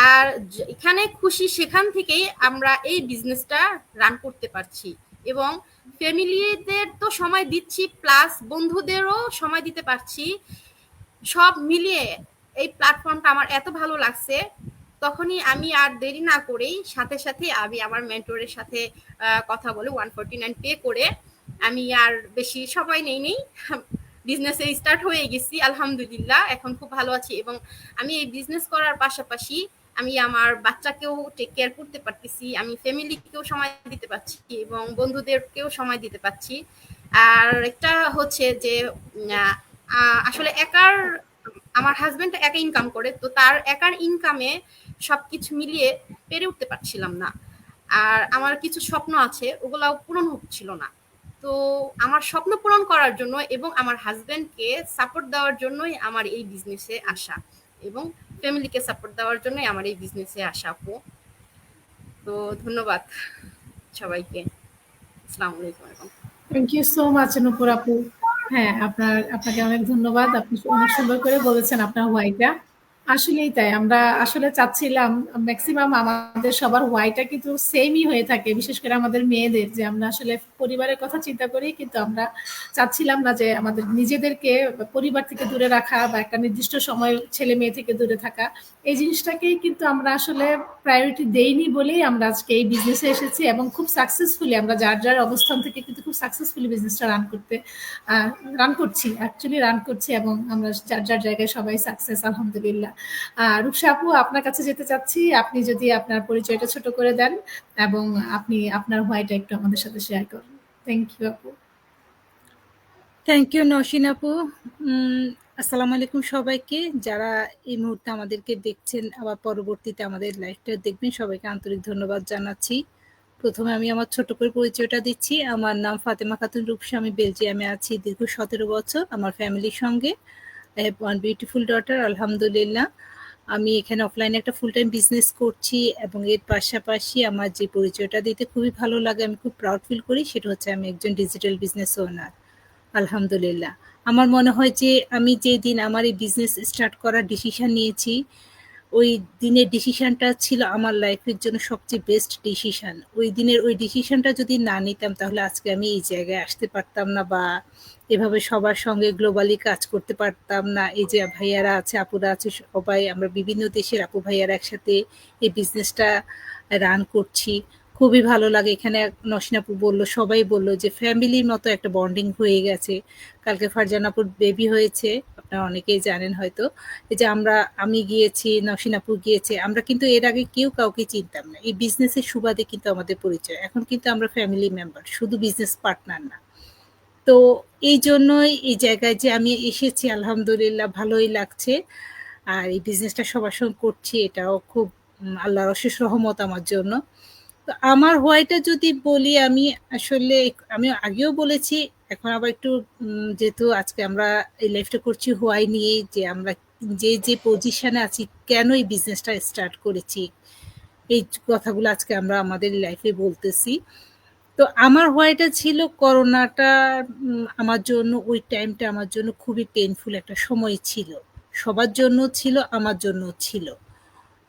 আর এখানে খুশি সেখান থেকেই আমরা এই বিজনেসটা রান করতে পারছি, এবং ফ্যামিলিদের তো সময় দিচ্ছি, প্লাস বন্ধুদেরও সময় দিতে পারছি। সব মিলিয়ে এই প্ল্যাটফর্মটা আমার এত ভালো লাগছে। তখনই আমি আর দেরি না করেই সাথে সাথে আমি আমার মেন্টরের সাথে কথা বলে 149 পে করে আমি আর বেশি সময় নেই বিজনেসে স্টার্ট হয়ে গেছি। আলহামদুলিল্লাহ এখন খুব ভালো আছি, এবং আমি এই বিজনেস করার পাশাপাশি আমি আমার বাচ্চাকেও টেক কেয়ার করতে পারতেছি, আমি ফ্যামিলিকেও সময় দিতে পারছি এবং বন্ধুদেরকেও সময় দিতে পারছি। আর একটা হচ্ছে যে আসলে আমার হাজবেন্ড একা ইনকাম করে, তো তার একার ইনকামে সবকিছু মিলিয়ে পেরে উঠতে পারছিলাম না। আর আমার কিছু স্বপ্ন আছে, ওগুলাও পূরণ হচ্ছিল না। তো আমার স্বপ্ন পূরণ করার জন্য এবং আমার হাজবেন্ডকে সাপোর্ট দেওয়ার জন্যই আমার এই বিজনেসে আসা, এবং ফ্যামিলিকে সাপোর্ট দেওয়ার জন্যই আমার এই বিজনেসে আসা। আপু, তো ধন্যবাদ সবাইকে। আসসালামু আলাইকুম। থ্যাংক ইউ সো মাচ নূপুর আপু। হ্যাঁ, আপনাকে অনেক ধন্যবাদ। আপনি অনেক সুন্দর করে বলেছেন আপনার হোয়াইটা। আসলেই তাই, আমরা আসলে চাচ্ছিলাম ম্যাক্সিমাম আমাদের সবার হোয়াইটা কিন্তু সেমই হয়ে থাকে, বিশেষ করে আমাদের মেয়েদের, যে আমরা আসলে পরিবারের কথা চিন্তা করি, কিন্তু আমরা চাচ্ছিলাম না যে আমাদের নিজেদেরকে পরিবার থেকে দূরে রাখা বা একটা নির্দিষ্ট সময় ছেলে মেয়ে থেকে দূরে থাকা, এই জিনিসটাকেই কিন্তু আমরা আসলে প্রায়োরিটি দেইনি বলেই আমরা আজকে এই বিজনেসে এসেছি, এবং খুব সাকসেসফুলি আমরা যার যার অবস্থান থেকে কিন্তু খুব সাকসেসফুলি বিজনেসটা রান করছি, এবং আমরা যার যার জায়গায় সবাই সাকসেস আলহামদুলিল্লাহ। রূপসা আপু, আপনার কাছে যেতে চাচ্ছি, আপনি যদি আপনার পরিচয়টা ছোট করে দেন এবং আপনি আপনার হোয়াইটা একটু আমাদের সাথে শেয়ার করুন। থ্যাংক ইউ আপু। থ্যাংক ইউ নওশিন আপু। আসসালামু আলাইকুম সবাইকে, যারা এই মুহূর্তে আমাদেরকে দেখছেন আবার পরবর্তীতে আমাদের লাইভটা দেখবেন, সবাইকে আন্তরিক ধন্যবাদ জানাচ্ছি। প্রথমে আমি আমার ছোট করে পরিচয়টা দিচ্ছি। আমার নাম ফাতেমা খাতুন রূপসা, আমি বেলজিয়ামে আছি দীর্ঘ 17 বছর আমার ফ্যামিলির সঙ্গে। I have one beautiful daughter, আলহামদুলিল্লাহ। আমি এখানে অফলাইনে একটা ফুল টাইম বিজনেস করছি এবং এর পাশাপাশি আমার যে পরিচয়টা দিতে খুবই ভালো লাগে, আমি খুব প্রাউড ফিল করি, সেটা হচ্ছে আমি একজন ডিজিটাল বিজনেস ওনার। আলহামদুলিল্লাহ। আমার মনে হয় যে আমি যেদিন আমার এই বিজনেস স্টার্ট করার ডিসিশন নিয়েছি, ওই দিনের ডিসিশনটা ছিল আমার লাইফের জন্য সবচেয়ে বেস্ট ডিসিশন। ওই দিনের ওই ডিসিশনটা যদি না নিতাম তাহলে আজকে আমি এই জায়গায় আসতে পারতাম না, বা এভাবে সবার সঙ্গে গ্লোবালি কাজ করতে পারতাম না। এই যে ভাইয়ারা আছে, আপুরা আছে, সবাই আমরা বিভিন্ন দেশের আপু ভাইয়ারা একসাথে এই বিজনেসটা রান করছি। খুবই ভালো লাগে। এখানে নসীন আপু বললো, সবাই বললো যে ফ্যামিলির মতো একটা বন্ডিং হয়ে গেছে। কালকে ফারজান আপুর বেবি হয়েছে, আপনারা অনেকেই জানেন হয়তো। এই যে আমি গিয়েছি, নসীন আপু গিয়েছে, আমরা কিন্তু এর আগে কেউ কাউকে চিনতাম না। এই বিজনেসের সুবাদে কিন্তু আমাদের পরিচয়। এখন কিন্তু আমরা ফ্যামিলি মেম্বার, শুধু বিজনেস পার্টনার না। তো এই জন্যই এই জায়গায় যে আমি এসেছি, আলহামদুলিল্লাহ ভালোই লাগছে। আর এই বিজনেসটা সবার সঙ্গে করছি, এটাও খুব আল্লাহর অশেষ রহমত আমার জন্য। তো আমার হোয়াইটা যদি বলি, আসলে আমি আগেও বলেছি, এখন আবার একটু যেহেতু আজকে আমরা এই লাইফটা করছি হোয়াই নিয়ে, যে আমরা যে পজিশনে আছি, কেন এই বিজনেসটা স্টার্ট করেছি, এই কথাগুলো আজকে আমরা আমাদের লাইফে বলতেছি। তো আমার হোয়াইটা ছিল করোনাটা, আমার জন্য ওই টাইমটা আমার জন্য খুবই পেইনফুল একটা সময় ছিল। সবার জন্য ছিল, আমার জন্য ছিল।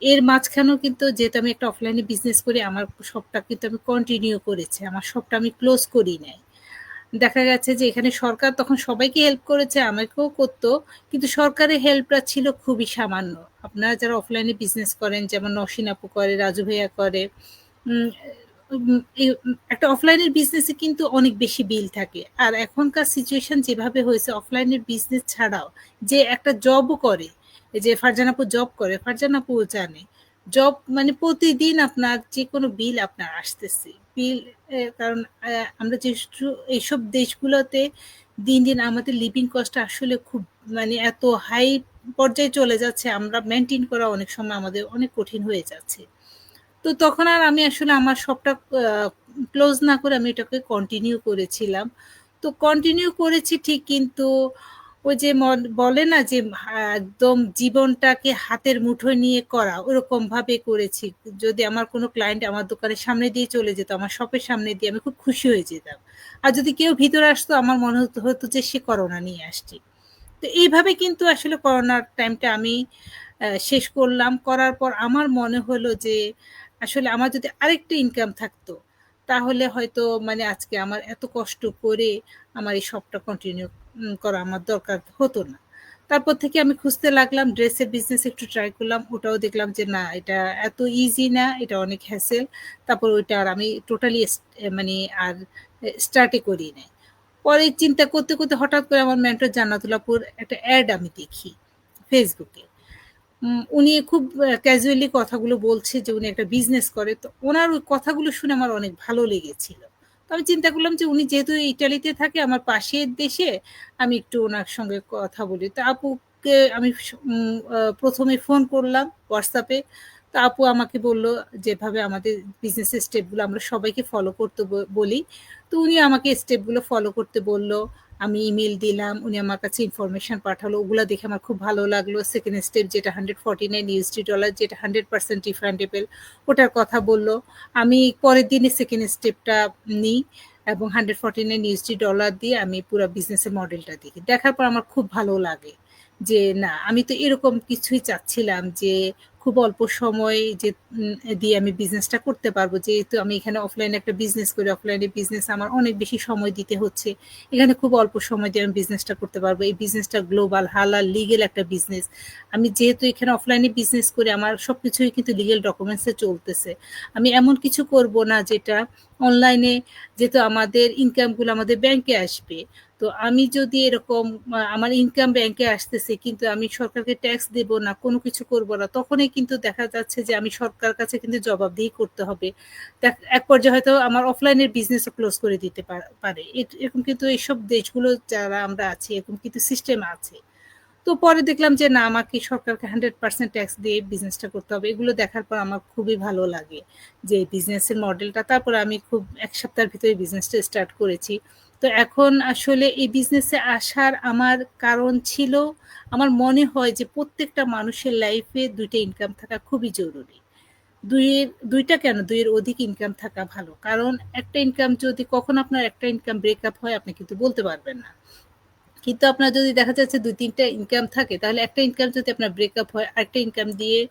এর মাঝখানেও কিন্তু যেহেতু আমি একটা অফলাইনে বিজনেস করি, আমার শপটা কিন্তু আমি কন্টিনিউ করেছি, আমার শপটা আমি ক্লোজ করি নাই। দেখা গেছে যে এখানে সরকার তখন সবাইকে হেল্প করেছে, আমাকেও করতো, কিন্তু সরকারের হেল্পটা ছিল খুবই সামান্য। আপনারা যারা অফলাইনে বিজনেস করেন, যেমন নসীন আপু করে, রাজু ভাইয়া করে, উম, একটা অফলাইনের বিজনেসে কিন্তু অনেক বেশি বিল থাকে। আর এখনকার সিচুয়েশন যেভাবে হয়েছে, অফলাইনের বিজনেস ছাড়াও যে একটা জবও করে, এই যে ফারজান আপু জব করে, ফারজান আপু জানে জব মানে প্রতিদিন আপনার যে কোনো বিল আপনার আসতেছে বিল। কারণ আমরা যে এইসব দেশগুলোতে দিন দিন আমাদের লিভিং কস্ট আসলে খুব মানে এত হাই পর্যায়ে চলে যাচ্ছে, আমরা মেনটেন করা অনেক সময় আমাদের অনেক কঠিন হয়ে যাচ্ছে। তো তখন আর আমি আসলে আমার শপটা ক্লোজ না করে আমি এটাকে কন্টিনিউ করেছিলাম। তো কন্টিনিউ করেছি ঠিক, কিন্তু ওই যে বলে না যে একদম জীবনটাকে হাতের মুঠোয় নিয়ে করা, ওরকম ভাবে করেছি। যদি আমার কোনো ক্লায়েন্ট আমার দোকানের সামনে দিয়ে চলে যেত, আমার শপের সামনে দিয়ে, আমি খুব খুশি হয়ে যেতাম। আর যদি কেউ ভিতরে আসতো, আমার মনে হতো যে সে করোনা নিয়ে আসছে। তো এইভাবে কিন্তু আসলে করোনার টাইমটা আমি শেষ করলাম। করার পর আমার মনে হলো যে আসলে আমার যদি আরেকটা ইনকাম থাকতো, তাহলে হয়তো মানে আজকে আমার এত কষ্ট করে আমার এই শপটা কন্টিনিউ করা আমার দরকার হতো না। তারপর থেকে আমি খুঁজতে লাগলাম, ড্রেসের বিজনেস একটু ট্রাই করলাম, ওটাও দেখলাম যে না, এটা এত ইজি না, এটা অনেক হ্যাসেল। তারপর ওইটা আর আমি টোটালি মানে আর স্টার্টে করি নাই। পরে চিন্তা করতে করতে হঠাৎ করে আমার মেন্টর জান্নাতুল্লাহপুর একটা অ্যাড আমি দেখি ফেসবুকে। উনি খুব ক্যাজুয়ালি কথাগুলো বলছে যে উনি একটা বিজনেস করে। তো ওনার ওই কথাগুলো শুনে আমার অনেক ভালো লেগেছিল। তো আমি চিন্তা করলাম যে উনি যেহেতু ইটালিতে থাকে, আমার পাশের দেশে, আমি একটু ওনার সঙ্গে কথা বলি। তো আপুকে আমি প্রথমে ফোন করলাম হোয়াটসঅ্যাপে। তো আপু আমাকে বলল যেভাবে আমাদের বিজনেসের স্টেপগুলো আমরা সবাইকে ফলো করতে বলি, তো উনি আমাকে স্টেপগুলো ফলো করতে বলল। আমি ইমেল দিলাম, উনি আমার কাছে ইনফরমেশন পাঠালো, ওগুলো দেখে আমার খুব ভালো লাগলো। সেকেন্ড স্টেপ যেটা $149, যেটা 100% রিফান্ডেবল, ওটার কথা বললো। আমি পরের দিনে সেকেন্ড স্টেপটা নিই এবং $149 দিয়ে আমি পুরো বিজনেসের মডেলটা দেখি। দেখার পর আমার খুব ভালো লাগে যে না, আমি তো এরকম কিছুই চাচ্ছিলাম, যে খুব অল্প সময় যে দিয়ে আমি বিজনেসটা করতে পারবো। যেহেতু আমি এখানে অফলাইনে একটা বিজনেস করি, অফলাইনে বিজনেস আমার অনেক বেশি সময় দিতে হচ্ছে, এখানে খুব অল্প সময় দিয়ে আমি বিজনেসটা করতে পারবো। এই বিজনেসটা গ্লোবাল, হালাল, লিগেল একটা বিজনেস। আমি যেহেতু এখানে অফলাইনে বিজনেস করি, আমার সবকিছুই কিন্তু লিগেল ডকুমেন্টসে চলতেছে। আমি এমন কিছু করব না যেটা অনলাইনে, যেহেতু আমাদের ইনকামগুলো আমাদের ব্যাংকে আসবে। তো আমি যদি এরকম আমার ইনকাম ব্যাংকে আসতেছে, কিন্তু আমি সরকারকে ট্যাক্স দেব না, কোনো কিছু করব না, তখনই কিন্তু দেখা যাচ্ছে যে আমি সরকার কাছে কিন্তু জবাবদিহি করতে হবে। এক পর্যায়ে হয়তো আমার অফলাইনের বিজনেসও ক্লোজ করে দিতে পারে। এরকম কিন্তু এইসব দেশগুলো যারা আমরা আছি, এরকম কিন্তু সিস্টেম আছে। তো পরে দেখলাম যে না, আমাকে সরকারকে 100% ট্যাক্স দিয়ে বিজনেসটা করতে হবে। এগুলো দেখার পর আমার খুবই ভালো লাগে যে এই বিজনেসের মডেলটা। তারপর আমি খুব 1 সপ্তাহের ভিতরে বিজনেসটা স্টার্ট করেছি। তো তো এখন আসলে এই বিজনেসে আসার আমার কারণ ছিল, আমার মনে হয় যে প্রত্যেকটা মানুষের লাইফে ২ টা ইনকাম থাকা খুবই জরুরি। ২ টা কেন, ২ এর অধিক ইনকাম থাকা ভালো। কারণ একটা ইনকাম যদি কখন আপনার একটা ইনকাম ব্রেকআপ হয় আপনি কিন্তু বলতে পারবেন না। কিন্তু আপনার যদি দেখা যাচ্ছে ২-৩ টা ইনকাম থাকে, তাহলে একটা ইনকাম যদি আপনার ব্রেকআপ হয়, আরেকটা ইনকাম দিয়ে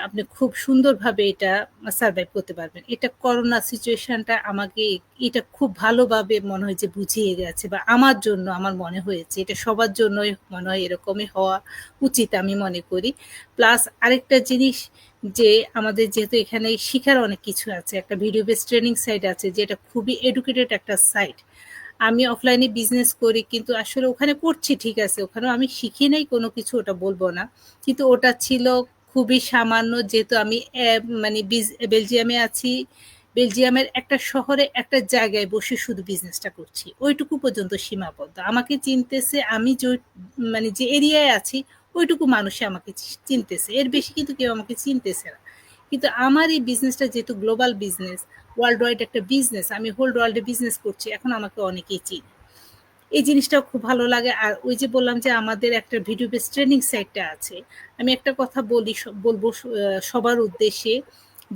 আপনি খুব সুন্দরভাবে এটা সারভাইভ করতে পারবেন। এটা করোনা সিচুয়েশনটা আমাকে এটা খুব ভালোভাবে মনে হয় যে বুঝিয়ে গেছে, বা আমার জন্য আমার মনে হয়েছে এটা সবার জন্যই মনে হয় এরকমই হওয়া উচিত আমি মনে করি। প্লাস আরেকটা জিনিস, যে আমাদের যেহেতু এখানে শিখার অনেক কিছু আছে, একটা ভিডিও বেস ট্রেনিং সাইট আছে যেটা খুবই এডুকেটেড একটা সাইট। আমি অফলাইনে বিজনেস করি, কিন্তু আসলে ওখানে করছি ঠিক আছে, ওখানেও আমি শিখি নাই কোনো কিছু, ওটা বলবো না। কিন্তু ওটা ছিল খুবই সামান্য, যেহেতু আমি মানে বেলজিয়ামে আছি, বেলজিয়ামের একটা শহরে একটা জায়গায় বসে শুধু বিজনেসটা করছি, ওইটুকু পর্যন্ত সীমাবদ্ধ। আমাকে চিনতেছে, আমি যে মানে যে এরিয়ায় আছি ওইটুকু মানুষে আমাকে চিনতেছে, এর বেশি কিন্তু কেউ আমাকে চিনতেছে না। কিন্তু আমার এই বিজনেসটা যেহেতু গ্লোবাল বিজনেস, ওয়ার্ল্ড ওয়াইড একটা বিজনেস, আমি হোল ওয়ার্ল্ডে বিজনেস করছি, এখন আমাকে অনেকেই চিনে। এই জিনিসটাও খুব ভালো লাগে। আর ওই যে বললাম যে আমাদের একটা ভিডিও বেস ট্রেনিং সাইটটা আছে, আমি একটা কথা বলি, বলবো সবার উদ্দেশ্যে,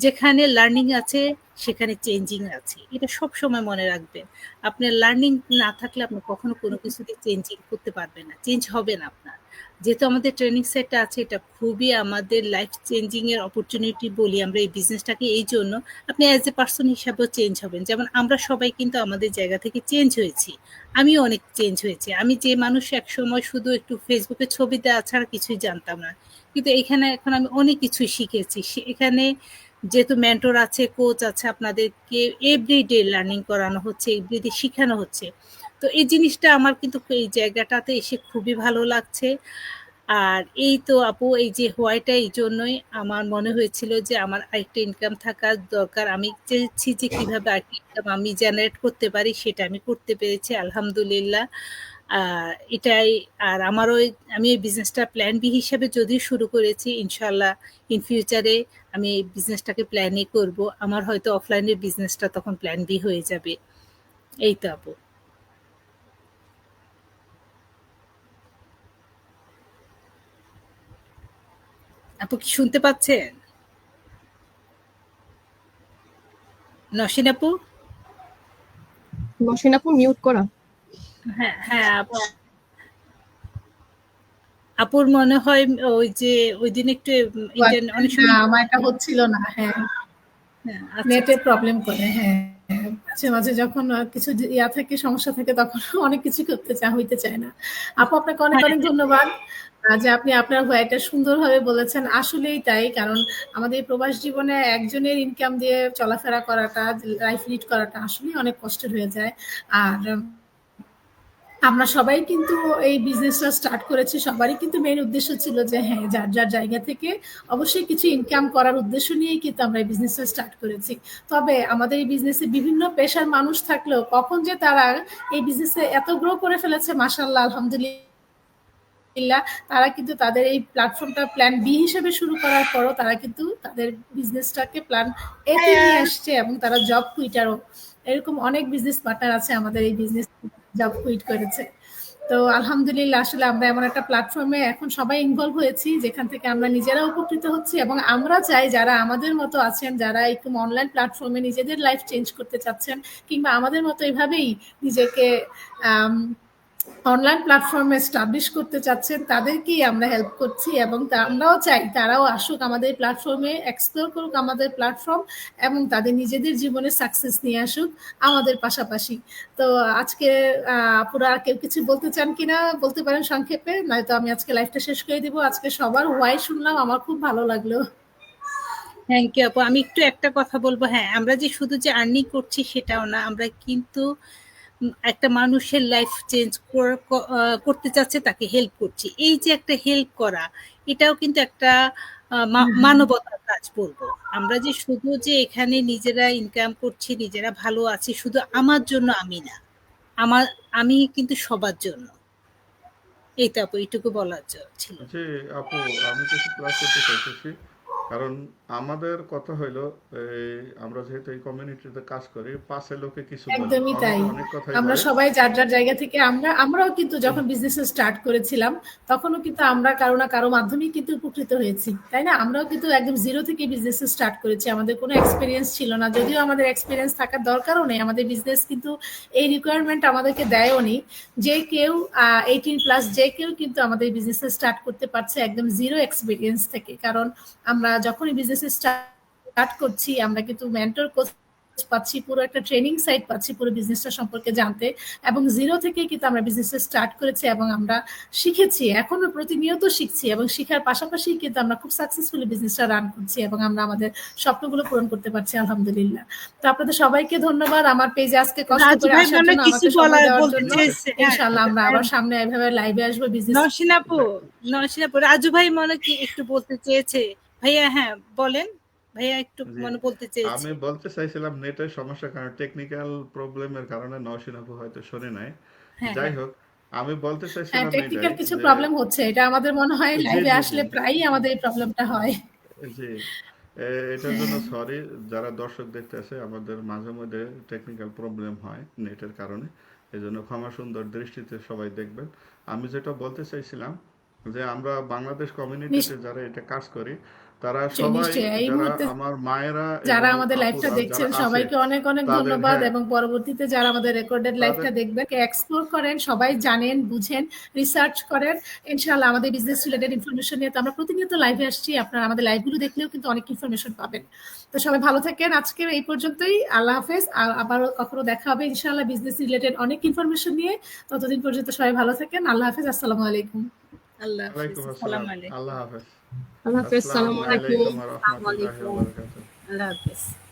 যেখানে লার্নিং আছে সেখানে চেঞ্জিং আছে, এটা সব সময় মনে রাখবেন। আপনার লার্নিং না থাকলে আপনি কখনো কোনো কিছুতে চেঞ্জিং করতে পারবেন না, চেঞ্জ হবে না আপনার। যেহেতু আমাদের ট্রেনিং সেটটা আছে, এটা খুবই আমাদের লাইফ চেঞ্জিং এর অপরচুনিটি বলি আমরা এই বিজনেসটাকে, এই জন্য আপনি অ্যাজ এ পার্সন হিসাবেও চেঞ্জ হবেন। যেমন আমরা সবাই কিন্তু আমাদের জায়গা থেকে চেঞ্জ হয়েছি, আমিও অনেক চেঞ্জ হয়েছি। আমি যে মানুষ একসময় শুধু একটু ফেসবুকে ছবি দেওয়া ছাড়া কিছুই জানতাম না, কিন্তু এখানে এখন আমি অনেক কিছুই শিখেছি। এখানে যেহেতু মেন্টর আছে, কোচ আছে, আপনাদেরকে এভরিডে লার্নিং করানো হচ্ছে, এভরিডে শিখানো হচ্ছে। তো এই জিনিসটা আমার কিন্তু এই জায়গাটাতে এসে খুবই ভালো লাগছে। আর এই তো আপু, এই যে হোয়াইটটা এই জন্যই আমার মনে হয়েছিল যে আমার আরেকটা ইনকাম থাকার দরকার। আমি চেয়েছি যে কিভাবে আরেকটা ইনকাম আমি জেনারেট করতে পারি, সেটা আমি করতে পেরেছি আলহামদুলিল্লাহ। এটাই। আর আমারও আমি এই বিজনেসটা প্ল্যান বি হিসেবে যদিও শুরু করেছি, ইনশাল্লাহ ইন ফিউচারে আমি এই বিজনেসটাকে প্ল্যানই করব। আমার হয়তো অফলাইনের বিজনেসটা তখন প্ল্যান বি হয়ে যাবে। এই তো আপু। আপু কি শুনতে পাচ্ছেন? নসীন আপু? নসীন আপু মিউট করা। হ্যাঁ, হ্যাঁ আপু। আপুর মনে হয় ওই যে ওই দিন একটু ইন্টারনেট অনেক না, সময়। আমার এটা হচ্ছিল না। হ্যাঁ, হ্যাঁ, আচ্ছা নেটে আচ্ছা। প্রবলেম করে। হ্যাঁ, মাঝে মাঝে যখন কিছু ইয়া থাকে, সমস্যা থাকে, তখন অনেক কিছু হইতে চায় না। আপু, আপনাকে অনেক হ্যাঁ, অনেক ধন্যবাদ যে আপনি আপনার ভয়টা সুন্দরভাবে বলেছেন। আসলেই তাই, কারণ আমাদের এই প্রবাস জীবনে একজনের ইনকাম দিয়ে চলাফেরা করাটা, লাইফ লিড করাটা আসলেই অনেক কষ্টের হয়ে যায়। আর আমরা সবাই কিন্তু এই বিজনেসটা স্টার্ট করেছি, সবারই কিন্তু মেইন উদ্দেশ্য ছিল যে হ্যাঁ, যার যার জায়গা থেকে অবশ্যই কিছু ইনকাম করার উদ্দেশ্য নিয়েই কিন্তু আমরা এই বিজনেসটা স্টার্ট করেছি। তবে আমাদের এই বিজনেসে বিভিন্ন পেশার মানুষ থাকলেও কখন যে তারা এই বিজনেসে এত গ্রো করে ফেলেছে, মাশাআল্লাহ, আলহামদুলিল্লাহ, তারা কিন্তু তাদের এই প্ল্যাটফর্মটা প্ল্যান বি হিসেবে শুরু করার পরও তারা কিন্তু তাদের বিজনেসটাকে প্ল্যান এতে নিয়ে আসছে, এবং তারা জব কুইটারও। এরকম অনেক বিজনেস পার্টনার আছে আমাদের এই বিজনেস, জব কুইট করেছে। তো আলহামদুলিল্লাহ, আসলে আমরা এমন একটা প্ল্যাটফর্মে এখন সবাই ইনভলভ হয়েছি যেখান থেকে আমরা নিজেরা উপকৃত হচ্ছি, এবং আমরা চাই যারা আমাদের মতো আছেন, যারা একটু অনলাইন প্ল্যাটফর্মে নিজেদের লাইফ চেঞ্জ করতে চাচ্ছেন, কিংবা আমাদের মতো এভাবেই নিজেকে অনলাইন প্ল্যাটফর্মে এস্টাবলিশ করতে চাচ্ছেন, তাদেরকেই আমরা হেল্প করছি। এবং আমরাও চাই তারাও আসুক আমাদের প্ল্যাটফর্মে, এক্সপ্লোর করুক আমাদের প্ল্যাটফর্ম, এবং তাদের নিজেদের জীবনে সাকসেস নিয়ে আসুক আমাদের পাশাপাশি। তো আজকে আপুরা আর কেউ কিছু বলতে চান কিনা বলতে পারেন সংক্ষেপে, নয়তো আমি আজকে লাইফটা শেষ করে দিব। আজকে সবার ওয়াই শুনলাম, আমার খুব ভালো লাগলো। থ্যাংক ইউ আপু। আমি একটু একটা কথা বলবো, হ্যাঁ আমরা যে শুধু যে আর্নিং করছি সেটাও না, আমরা কিন্তু একটা মানুষের লাইফ চেঞ্জ করতে চাচ্ছে, তাকে হেল্প করছি। এই যে একটা হেল্প করা, এটাও কিন্তু একটা মানবতার কাজ বলবো। আমরা যে শুধু যে এখানে নিজেরা ইনকাম করছি, নিজেরা ভালো আছি, শুধু আমার জন্য আমি না, আমার আমি কিন্তু সবার জন্য। এই তো আপু, এইটুকু বলার ছিল। জি আপু, আমি কিছু প্লাস করতে চাইতেছি। কারণ আমাদের কথা হইলো এই আমরা যেহেতু এই কমিউনিটিতে কাজ করি, পাশে লোকে কিছু বলে না, একদমই তাই। অনেকে অনেক কথাই আমরা বলে। সবাই যার যার জায়গা থেকে আমরাও কিন্তু যখন বিজনেস স্টার্ট করেছিলাম তখনও কিন্তু আমরা কারো না কারো মাধ্যমেই কিন্তু উপকৃত হয়েছি, তাই না? আমরাও কিন্তু একদম জিরো থেকে বিজনেস স্টার্ট করেছি, আমাদের কোনো এক্সপিরিয়েন্স ছিল না, যদিও আমাদের এক্সপিরিয়েন্স থাকার দরকারও নেই, আমাদের বিজনেস কিন্তু এই রিকোয়ারমেন্ট আমাদেরকে দেয়ও নি। যে কেউ 18+ যে কেউ কিন্তু আমাদের বিজনেস স্টার্ট করতে পারছে একদম জিরো এক্সপিরিয়েন্স থেকে, কারণ আমরা যখনই বিজনেস স্টার্ট করছি আমরা কিন্তু মেন্টর কোচ পাচ্ছি, পুরো একটা ট্রেনিং সাইট পাচ্ছি পুরো বিজনেসটা সম্পর্কে জানতে, এবং জিরো থেকে কিন্তু আমরা বিজনেস স্টার্ট করেছি এবং আমরা শিখেছি, এখনো প্রতিনিয়ত শিখছি, এবং শিখার পাশাপাশি কিন্তু আমরা খুব সাকসেসফুলি বিজনেসটা রান করছি এবং আমরা আমাদের স্বপ্নগুলো পূরণ করতে পারছি আলহামদুলিল্লাহ। তো আপনাদের সবাইকে ধন্যবাদ আমার পেজে আজকে কষ্ট রাজু করে ভাই আসার মনে জন্য, কিছু আমাকে সময় দেওয়ার বলতে জন্য। চেয়েছে। হ্যাঁ, ইনশাআল্লাহ আমরা আবার সামনে এভাবে লাইভে আসবো বিজনেস। নওশিন আপু রাজু ভাই মনে কি একটু বলতে চেয়েছে। ভাইয়া হ্যাঁ বলেন, ভাইয়া একটু জি, মনে বলতে চেয়েছে। আমি বলতে চাইছিলাম নেটের সমস্যার কারণে, টেকনিক্যাল প্রবলেমের কারণে নওশিন আপু হয়তো শোনে নাই। হ্যাঁ যাই হ্যাঁ হোক, আমি বলতে হ্যাঁ, চাইছিলাম টেকনিক্যাল এটাই কিছু যে প্রবলেম হচ্ছে, এটা আমাদের মনে হয় জি লাইভে জি জি আসলে প্রায়ই আমাদের এই প্রবলেমটা হয়। জি এটার জন্য সরি, যারা দর্শক দেখতে আসে, আমাদের মাঝে মধ্যে টেকনিক্যাল প্রবলেম হয় নেটের কারণে, এই জন্য ক্ষমা সুন্দর দৃষ্টিতে সবাই দেখবেন। আমি যেটা বলতে চাইছিলাম যে আমরা বাংলাদেশ কমিউনিটিতে যারা এটা কাজ করি, তারা নিশ্চয়ই সবাই, নিশ্চয়ই এই যারা মুহূর্তে আমার মায়েরা যারা এবং আমাদের লাইভটা আপুরা যারা দেখছেন আছে, সবাইকে অনেক অনেক তাদের, ধন্যবাদ, হ্যাঁ, এবং পরবর্তীতে যারা আমাদের রেকর্ডেড লাইভটা তাদের দেখবেন এক্সপ্লোর করেন, সবাই জানেন বুঝেন, রিসার্চ করেন। ইনশাআল্লাহ আমাদের বিজনেস রিলেটেড ইনফরমেশন নিয়ে তো আমরা প্রতিনিয়ত লাইভে আসছি, আপনারা আমাদের লাইভগুলো দেখলেও কিন্তু অনেক ইনফরমেশন পাবেন। তো সবাই ভালো থাকেন, আজকে এই পর্যন্তই, আল্লাহ হাফেজ, আর আবারও কখনো দেখা হবে ইনশাআল্লাহ বিজনেস রিলেটেড অনেক ইনফরমেশন নিয়ে। ততদিন পর্যন্ত সবাই ভালো থাকেন, আল্লাহ হাফেজ, আসসালামু আলাইকুম। আল্লাহ হাফিজ, ওয়ালাইকুম আসসালাম, আসসালামু আলাইকুম। আল্লাহ হাফেজ, আল্লাহ হাফেজ, আসসালামু সালামু আলাইকুম। আলাইকুম ওয়া আসসালামু রাহমাতুল্লাহি ওয়া আলাইকুম, বারাকাতুহু। আল্লাহ হাফিজ।